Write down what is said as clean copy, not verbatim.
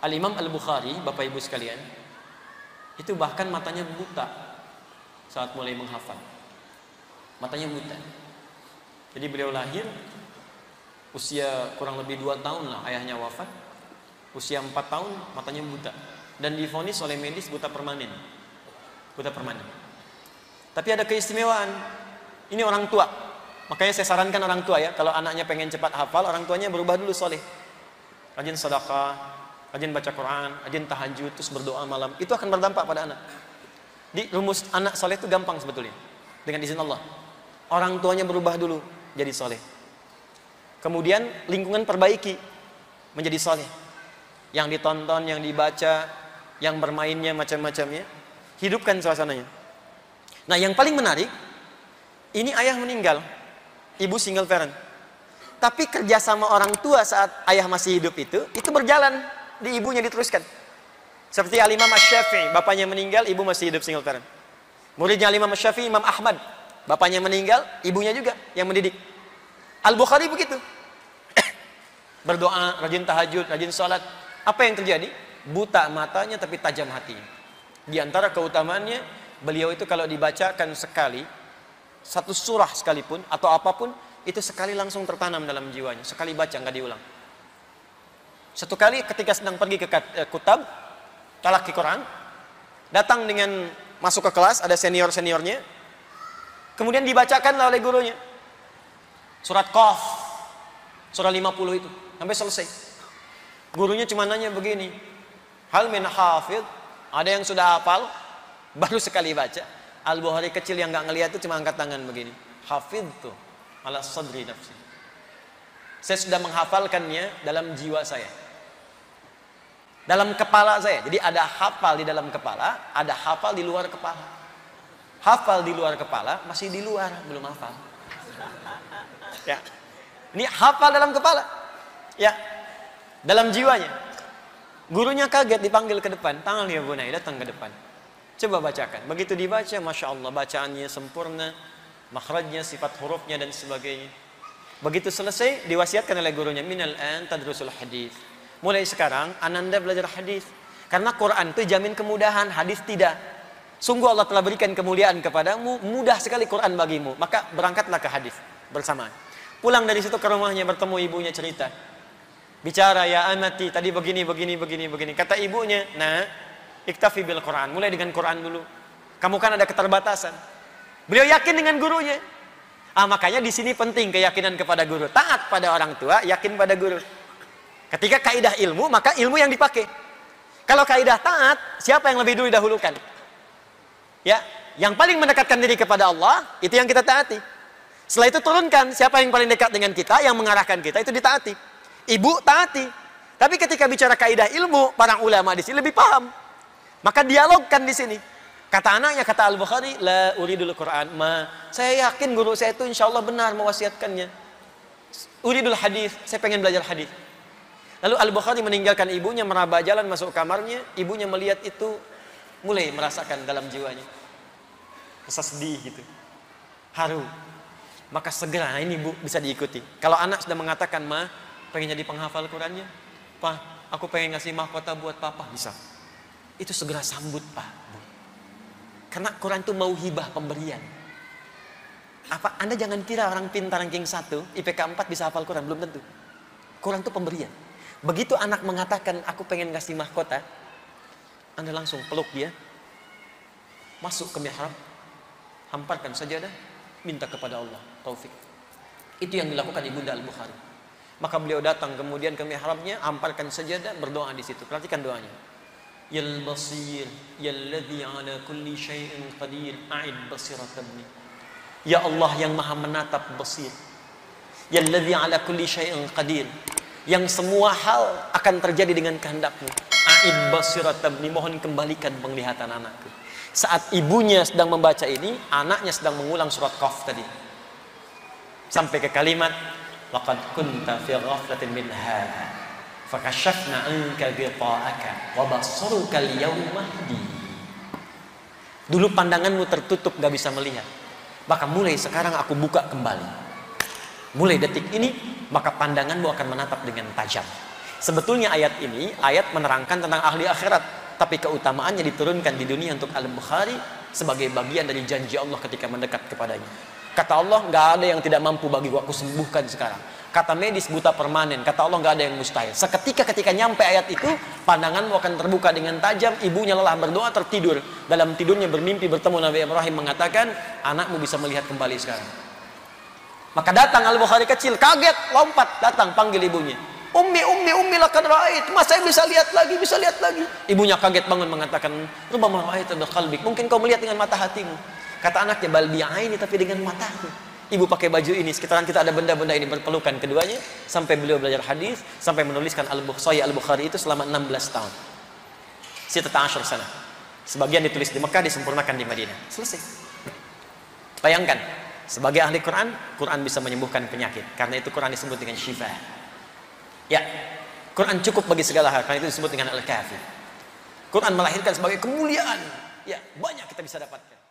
Al-Imam Al-Bukhari, Bapak Ibu sekalian, itu bahkan matanya buta saat mulai menghafal. Matanya buta. Jadi beliau lahir usia kurang lebih 2 tahun lah ayahnya wafat. Usia 4 tahun matanya buta. Dan divonis oleh medis buta permanen. Buta permanen. Tapi ada keistimewaan. Ini orang tua. Makanya saya sarankan orang tua ya, kalau anaknya pengen cepat hafal, orang tuanya berubah dulu soleh. Rajin sedekah, rajin baca Quran, rajin tahajud, terus berdoa malam. Itu akan berdampak pada anak. Di rumus anak soleh itu gampang sebetulnya. Dengan izin Allah. Orang tuanya berubah dulu jadi soleh. Kemudian lingkungan perbaiki menjadi soleh. Yang ditonton, yang dibaca, yang bermainnya macam-macamnya, hidupkan suasananya. Nah, yang paling menarik, ini ayah meninggal, ibu single parent. Tapi kerjasama orang tua saat ayah masih hidup itu berjalan, di ibunya diteruskan. Seperti Al-Imam Asy-Syafi'i, bapaknya meninggal, ibu masih hidup single parent. Muridnya Al-Imam Asy-Syafi'i, Imam Ahmad, bapaknya meninggal, ibunya juga yang mendidik. Al-Bukhari begitu. Berdoa, rajin tahajud, rajin sholat. Apa yang terjadi? Buta matanya tapi tajam hatinya. Di antara keutamaannya, beliau itu kalau dibacakan sekali, satu surah sekalipun atau apapun, itu sekali langsung tertanam dalam jiwanya. Sekali baca, nggak diulang. Satu kali ketika sedang pergi ke Kutab, talaki Quran, datang dengan masuk ke kelas, ada senior-seniornya, kemudian dibacakan oleh gurunya surat Qaf, surah 50 itu, sampai selesai. Gurunya cuma nanya begini, hal min hafidh, ada yang sudah hafal? Baru sekali baca. Al-Bukhari kecil yang nggak ngelihat itu cuma angkat tangan begini, hafidh tuh ala sadri nafsi, saya sudah menghafalkannya dalam jiwa saya, dalam kepala saya. Jadi ada hafal di dalam kepala, ada hafal di luar kepala. Hafal di luar kepala masih di luar, belum hafal. Ya, ini hafal dalam kepala, ya, dalam jiwanya. Gurunya kaget dipanggil ke depan, tangan ya Bunai, datang ke depan. Coba bacakan. Begitu dibaca, masya Allah, bacaannya sempurna, makhrajnya, sifat hurufnya dan sebagainya. Begitu selesai, diwasiatkan oleh gurunya, minal an tadrusul hadis. Mulai sekarang, ananda belajar hadis. Karena Quran itu jamin kemudahan, hadis tidak. Sungguh Allah telah berikan kemuliaan kepadamu, mudah sekali Quran bagimu. Maka berangkatlah ke hadis bersamaan. Pulang dari situ ke rumahnya, bertemu ibunya, cerita. Bicara, ya amati, tadi begini. Kata ibunya, nah, iktafi bil Quran. Mulai dengan Quran dulu. Kamu kan ada keterbatasan. Beliau yakin dengan gurunya. Makanya di sini penting keyakinan kepada guru. Taat pada orang tua, yakin pada guru. Ketika kaidah ilmu, maka ilmu yang dipakai. Kalau kaidah taat, siapa yang lebih dulu didahulukan? Ya, yang paling mendekatkan diri kepada Allah, itu yang kita taati. Setelah itu turunkan, siapa yang paling dekat dengan kita, yang mengarahkan kita, itu ditaati. Ibu taati. Tapi ketika bicara kaidah ilmu, para ulama di sini lebih paham. Maka dialogkan di sini. Kata anaknya, kata Al-Bukhari, la uridul Quran, saya yakin guru saya itu insya Allah benar mewasiatkannya. Uridul hadis, saya pengen belajar hadis. Lalu Al-Bukhari meninggalkan ibunya, meraba jalan masuk kamarnya, ibunya melihat itu, mulai merasakan dalam jiwanya rasa sedih gitu, haru. Maka segera, ini Bu bisa diikuti. Kalau anak sudah mengatakan, pengen jadi penghafal Qurannya, Pak, aku pengen ngasih mahkota buat Papa, bisa. Itu segera sambut Pak, Bu. Karena Quran itu mau hibah, pemberian. Anda jangan kira orang pintar ranking 1, IPK 4 bisa hafal Quran, belum tentu. Quran itu pemberian. Begitu anak mengatakan, aku pengen ngasih mahkota, Anda langsung peluk dia, masuk ke mihrab, hamparkan sajadah, minta kepada Allah taufik. Itu yang dilakukan Ibunda Al-Bukhari. Maka beliau datang kemudian ke mihrabnya, hamparkan sajadah, berdoa di situ. Perhatikan doanya. Yal basir, yalladzi ala kulli syai'in qadir, a'id basiratabni. Ya Allah yang maha menatap, basir. Yalladzi ala kulli syai'in qadir, yang semua hal akan terjadi dengan kehendakmu. A'id basiratabni, mohon kembalikan penglihatan anakku. Saat ibunya sedang membaca ini, anaknya sedang mengulang surat Qaf tadi. Sampai ke kalimat, laqad kunta fi ghaflatin min hadha, fakashafna anka ghita'aka wa basaruka al-yawma hadid. Dulu pandanganmu tertutup, gak bisa melihat. Maka mulai sekarang aku buka kembali. Mulai detik ini, maka pandanganmu akan menatap dengan tajam. Sebetulnya ayat ini, ayat menerangkan tentang ahli akhirat, tapi keutamaannya diturunkan di dunia untuk Al-Bukhari sebagai bagian dari janji Allah ketika mendekat kepadanya. Kata Allah, nggak ada yang tidak mampu bagiku, aku sembuhkan sekarang. Kata medis, buta permanen. Kata Allah, nggak ada yang mustahil. Seketika ketika nyampe ayat itu, pandanganmu akan terbuka dengan tajam. Ibunya lelah berdoa, tertidur. Dalam tidurnya bermimpi bertemu Nabi Ibrahim, mengatakan, anakmu bisa melihat kembali sekarang. Maka datang Al-Bukhari kecil, kaget, lompat, datang panggil ibunya. Ummi laqad ra'ait. Mas, saya bisa lihat lagi, bisa lihat lagi. Ibunya kaget bangun mengatakan, rubbama ra'aita bi qalbik. Mungkin kau melihat dengan mata hatimu. Kata anaknya, bal bi'aini, tapi dengan mataku. Ibu pakai baju ini, sekitaran kita ada benda-benda ini, berpelukan keduanya sampai beliau belajar hadis, sampai menuliskan Sahih Al-Bukhari itu selama 16 tahun. Sittata asyar sana. Sebagian ditulis di Mekah, disempurnakan di Madinah. Selesai. Bayangkan, sebagai ahli Quran, Quran bisa menyembuhkan penyakit. Karena itu Quran disebut dengan syifa. Ya, Quran cukup bagi segala hal, karena itu disebut dengan Al-Kafi. Quran melahirkan sebagai kemuliaan. Ya, banyak kita bisa dapatkan.